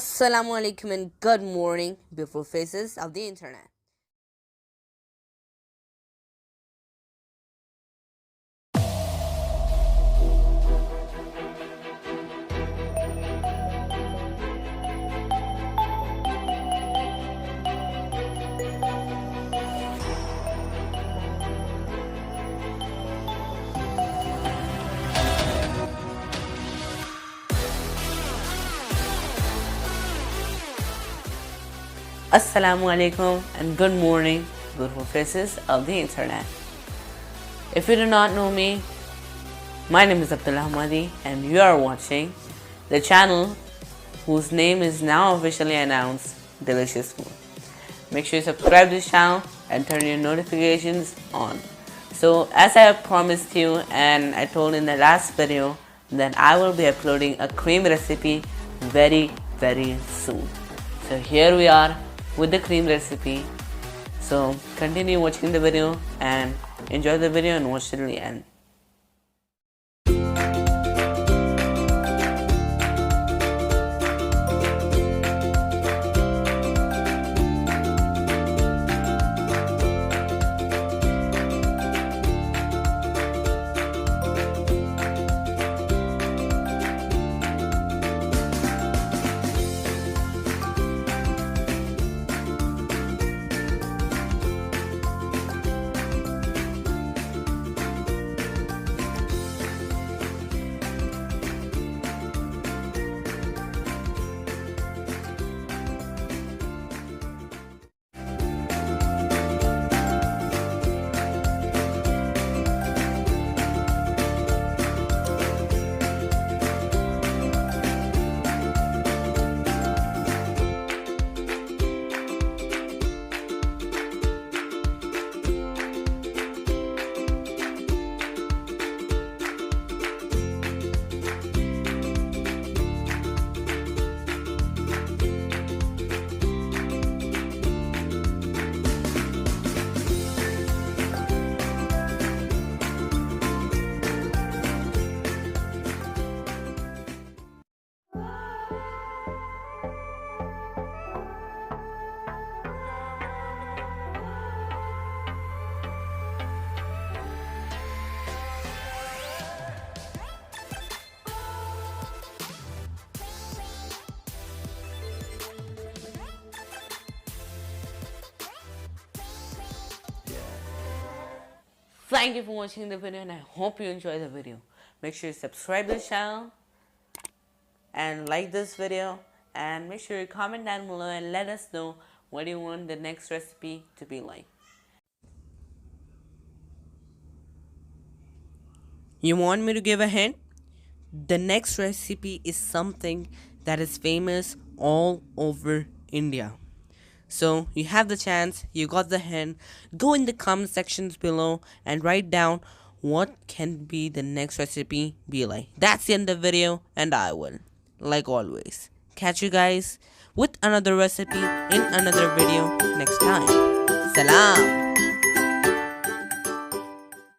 Assalamu alaikum and good morning, beautiful faces of the internet. Assalamu alaikum and good morning, beautiful faces of the internet. If you do not know me, my name is Abdullah Ahmadi and you are watching the channel whose name is now officially announced, Delicious Food. Make sure you subscribe to this channel and turn your notifications on. So as I have promised you and I told in the last video that I will be uploading a cream recipe very soon. So here we are with the cream recipe. So continue watching the video and enjoy the video and watch till the end. Thank you for watching the video and I hope you enjoy the video. Make sure you subscribe to the channel and like this video and make sure you comment down below and let us know what you want the next recipe to be like. You want me to give a hint? The next recipe is something that is famous all over India. So you have the chance, you got the hint. Go in the comment sections below and write down what can be the next recipe be like. That's the end of the video and I will, like always, catch you guys with another recipe in another video next time. Salam.